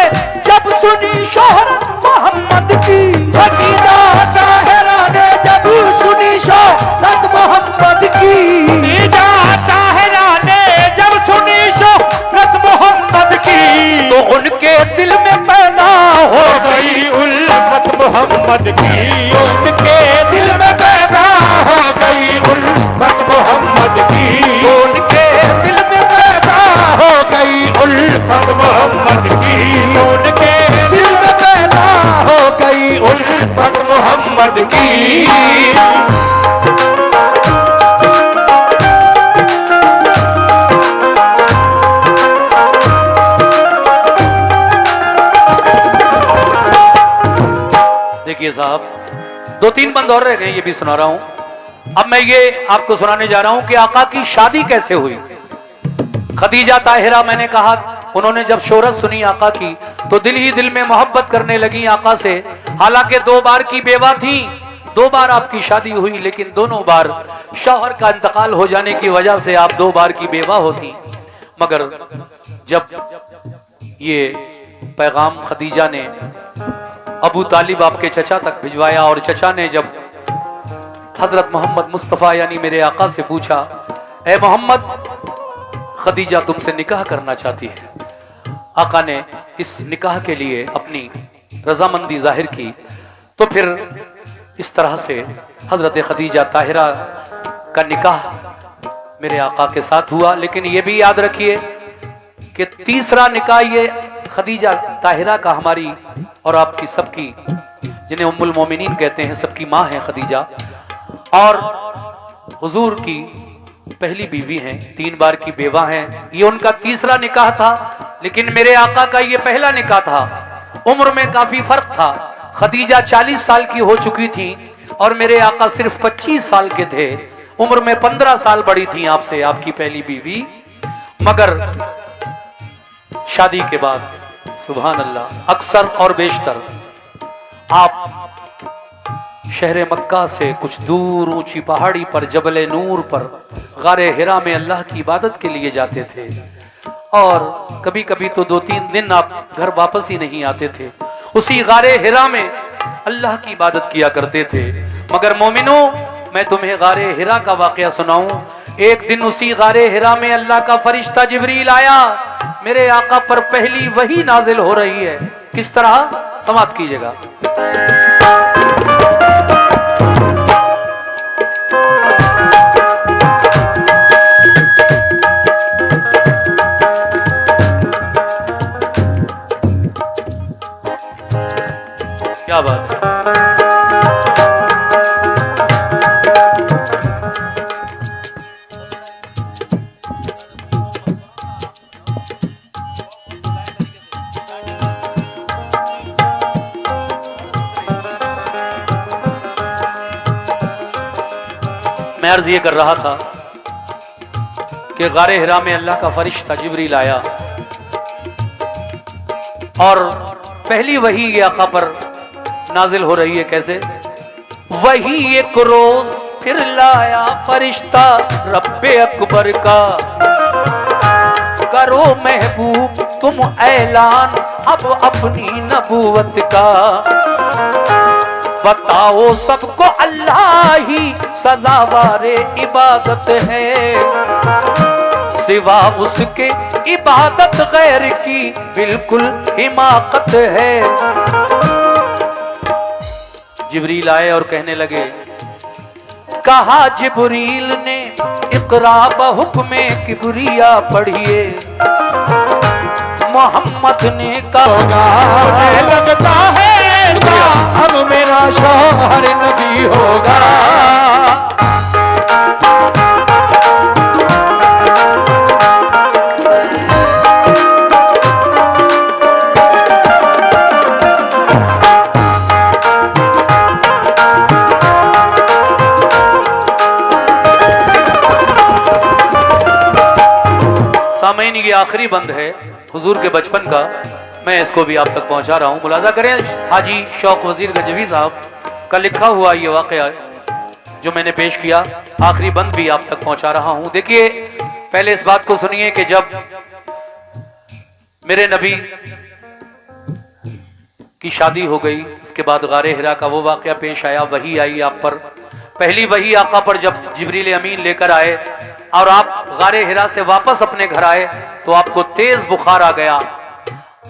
जब सुनी शोहरत मोहम्मद की, खदीजा ताहिरा ने जब सुनी शोहरत मोहम्मद की, खदीजा ताहिरा ने जब सुनी शोहरत मोहम्मद की, तो उनके दिल में पैदा हो गई उल्फत मोहम्मद की। उनके दिल में पैदा हो गई उल्फत मोहम्मद की। उनके दिल में पैदा हो गई उल्फत मोहम्मद की। उनके दिल में पैदा हो गई उल्फत मोहम्मद की। देखिए साहब, 2-3 बंद और रह गए, ये भी सुना रहा हूं। अब मैं ये आपको सुनाने जा रहा हूं कि आका की शादी कैसे हुई। खदीजा ताहिरा, मैंने कहा, उन्होंने जब शोहरत सुनी आका की, तो दिल ही दिल में मोहब्बत करने लगी आका से। हालांकि 2 बार की बेवा थी, 2 बार आपकी शादी हुई, लेकिन दोनों बार शौहर का इंतकाल हो जाने की वजह से आप 2 बार की बेवा होती। मगर जब ये पैगाम खदीजा ने अबू तालिब आपके चचा तक भिजवाया, और चचा ने जब हजरत मोहम्मद मुस्तफ़ा यानी मेरे आका से पूछा, ए मोहम्मद, खदीजा तुमसे निकाह करना चाहती है। आका ने इस निकाह के लिए अपनी रजामंदी जाहिर की। तो फिर इस तरह से हजरत खदीजा ताहिरा का निकाह मेरे आका के साथ हुआ। लेकिन ये भी याद रखिए कि तीसरा निकाह ये खदीजा ताहिरा का हमारी और आपकी सबकी, जिन्हें उम्मुल मोमिनीन कहते हैं, सबकी माँ है खदीजा, और हुजूर की पहली बीवी हैं, 3 बार की बेवा हैं। ये उनका तीसरा निकाह था। लेकिन मेरे आका का ये पहला निकाह था। उम्र में काफी फर्क था। खदीजा 40 साल की हो चुकी थी और मेरे आका सिर्फ 25 साल के थे। उम्र में 15 साल बड़ी थी आपसे, आपकी पहली बीवी। मगर शादी के बाद सुभान अल्लाह अक्सर और बेशतर आप शहर मक्का से कुछ दूर ऊंची पहाड़ी पर जबल नूर पर गारे हिरा में अल्लाह की इबादत के लिए जाते थे। और कभी कभी तो 2-3 दिन आप घर वापस ही नहीं आते थे। उसी गारे हिरा में अल्लाह की इबादत किया करते थे। मगर मोमिनो, मैं तुम्हें गारे हिरा का वाकया सुनाऊं। एक दिन उसी गारे हिरा में अल्लाह का फरिश्ता जिब्रील आया। मेरे आका पर पहली वही नाजिल हो रही है। किस तरह, समाप्त कीजिएगा। क्या बात है। मैं अर्ज ये कर रहा था कि गारे हिरा में अल्लाह का फरिश्ता जिब्रील आया और पहली वही ये आका पर नाजिल हो रही है। कैसे? वही एक रोज फिर लाया फरिश्ता रब्बे अकबर का, करो महबूब तुम ऐलान अब अपनी नबूवत का। बताओ सबको अल्लाह ही सजावारे इबादत है, सिवा उसके इबादत गैर की बिल्कुल हिमाकत है। जिब्रील आए और कहने लगे, कहा जिब्रील ने इकरा बहुक्मे किबरिया पढ़िए। मोहम्मद ने कहा, मुझे लगता है ऐसा अब मेरा शौहर नबी होगा। सामईन, ये आखिरी बंद है हुजूर के बचपन का। मैं इसको भी आप तक पहुंचा रहा हूं। मुलाजा करें, हाजी शौक वजीर गजवी साहब का लिखा हुआ ये वाकया जो मैंने पेश किया, आखिरी बंद भी आप तक पहुंचा रहा हूं। देखिए, पहले इस बात को सुनिए कि जब मेरे नबी की शादी हो गई, उसके बाद गारे हिरा का वो वाकया पेश आया, वही आई आप पर। पहली वही आका पर जब जिब्रील अमीन लेकर आए और आप गारे हिरा से वापस अपने घर आए तो आपको तेज बुखार आ गया।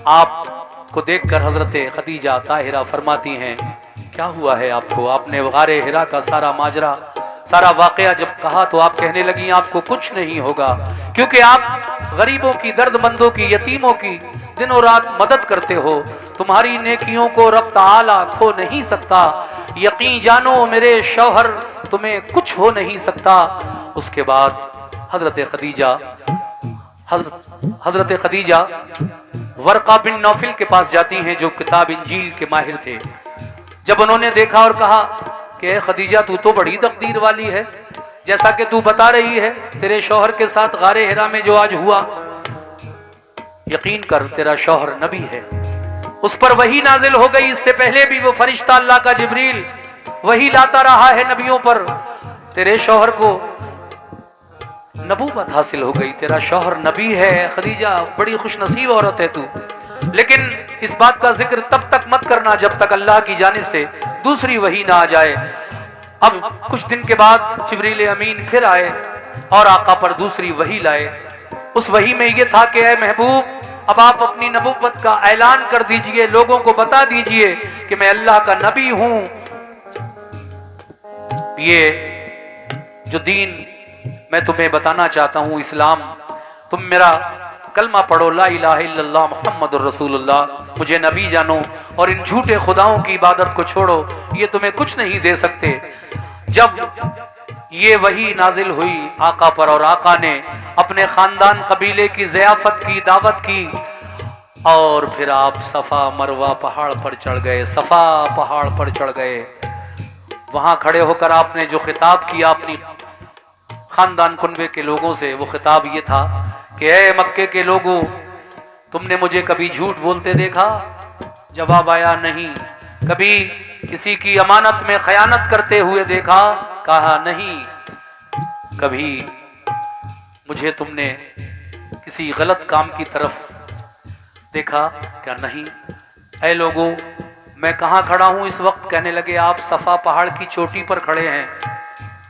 आपको देखकर हजरत खदीजा ताहिरा फरमाती हैं, क्या हुआ है आपको? आपने गारे हिरा का सारा माजरा, सारा वाकया जब कहा तो आप कहने लगी, आपको कुछ नहीं होगा, क्योंकि आप गरीबों की, दर्दमंदों की, यतीमों की दिनों रात मदद करते हो। तुम्हारी नेकियों को रब ताला खो नहीं सकता। यकीन जानो मेरे शौहर, तुम्हें कुछ हो नहीं सकता। उसके बाद हजरत खदीजा वर्का बिन नौफिल के पास जाती हैं, जो किताब इंजील के माहिर थे। जब उन्होंने देखा और कहा कि खदीजा, तू तो बड़ी तकदीर वाली है, जैसा कि तू बता रही है तेरे शौहर के साथ गारे हिरा में जो आज हुआ, यकीन कर तेरा शौहर नबी है। उस पर वही नाजिल हो गई। इससे पहले भी वो फरिश्ता अल्लाह का जिब्रील वही लाता रहा है नबियों पर। तेरे शौहर को नबूवत हासिल हो गई, तेरा शौहर नबी है। खदीजा, बड़ी खुशनसीब औरत है तू। लेकिन इस बात का जिक्र तब तक मत करना जब तक अल्लाह की जानिब से दूसरी वही ना आ जाए। अब कुछ दिन के बाद जिब्रील अमीन फिर आए और आका पर दूसरी वही लाए। उस वही में यह था कि ऐ महबूब, अब आप अपनी नबूवत का ऐलान कर दीजिए, लोगों को बता दीजिए कि मैं अल्लाह का नबी हूं। ये जो दीन मैं तुम्हें बताना चाहता हूं, इस्लाम, तुम मेरा कलमा पढ़ो, ला इलाहा इल्लल्लाह मुहम्मदुर रसूलुल्लाह, मुझे नबी जानो और इन झूठे खुदाओं की इबादत को छोड़ो, ये तुम्हें कुछ नहीं दे सकते। जब ये वही नाजिल हुई आका पर और आका ने अपने खानदान कबीले की ज़ियाफत की, दावत की, और फिर आप सफा मरवा पहाड़ पर चढ़ गए, सफा पहाड़ पर चढ़ गए। वहां खड़े होकर आपने जो खिताब किया अपनी खानदान कुनबे के लोगों से, वो खिताब ये था कि ऐ मक्के के लोगों, तुमने मुझे कभी झूठ बोलते देखा? जवाब आया नहीं। कभी किसी की अमानत में खयानत करते हुए देखा? कहा नहीं। कभी मुझे तुमने किसी गलत काम की तरफ देखा? क्या नहीं। ऐ लोगों, मैं कहां खड़ा हूं इस वक्त? कहने लगे आप सफा पहाड़ की चोटी पर खड़े हैं।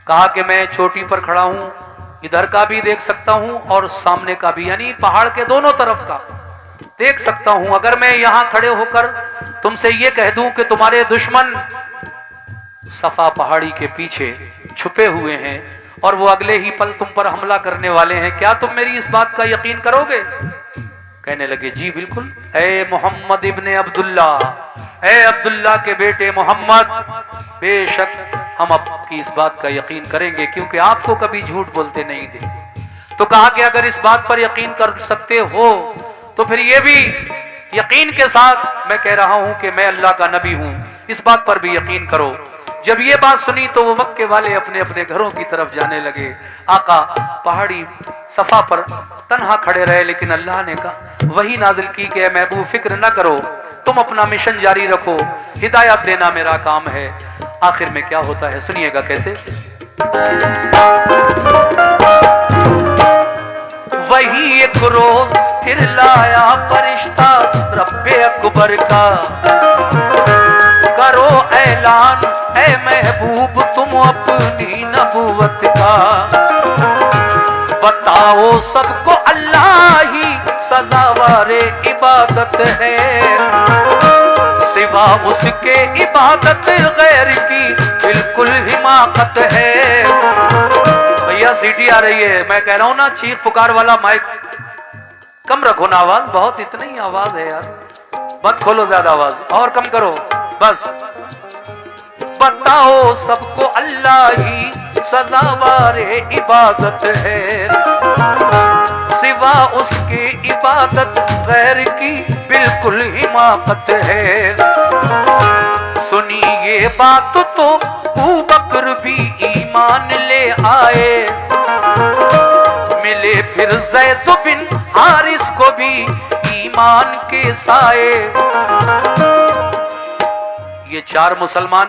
कहा कि मैं चोटी पर खड़ा हूं, इधर का भी देख सकता हूं और सामने का भी, यानी पहाड़ के दोनों तरफ का देख सकता हूं। अगर मैं यहां खड़े होकर तुमसे ये कह दूं कि तुम्हारे दुश्मन सफा पहाड़ी के पीछे छुपे हुए हैं और वो अगले ही पल तुम पर हमला करने वाले हैं, क्या तुम मेरी इस बात का यकीन करोगे? कहने लगे जी बिल्कुल। ए मोहम्मद इब्ने अब्दुल्ला, ए अब्दुल्ला के बेटे मोहम्मद, बेशक हम आपकी इस बात का यकीन करेंगे, क्योंकि आपको कभी झूठ बोलते नहीं देखे। तो कहा कि अगर इस बात पर यकीन कर सकते हो तो फिर ये भी यकीन के साथ मैं कह रहा हूं कि मैं अल्लाह का नबी हूं, इस बात पर भी यकीन करो। जब ये बात सुनी तो वो मक्के वाले अपने अपने घरों की तरफ जाने लगे। आका पहाड़ी सफा पर तन्हा खड़े रहे, लेकिन अल्लाह ने कहा वही नाजिल की कि महबूब फिक्र न करो, तुम अपना मिशन जारी रखो, हिदायत देना मेरा काम है। आखिर में क्या होता है सुनिएगा कैसे। वही एक रोज फिर लाया फरिश्ता रब्बे अकबर का, करो ऐलान ऐ महबूब तुम अपनी नबूवत का, बताओ सबको अल्लाह ही सजावारे इबादत है, सिवा उसके इबादत गैर की बिल्कुल हिमाकत है। भैया सीटी आ रही है, मैं कह रहा हूं ना, चीख पुकार वाला माइक कम रखो ना, आवाज बहुत इतनी ही आवाज है यार, मत खोलो ज्यादा आवाज, और कम करो बस। बताओ सबको अल्लाह ही सजावारे इबादत है, सिवा उसके इबादत गैर की बिल्कुल हिमाकत है। सुनी ये बात तो अबू बकर भी ईमान ले आए, मिले फिर ज़ैद बिन हारिस को भी ईमान के साए। ये चार मुसलमान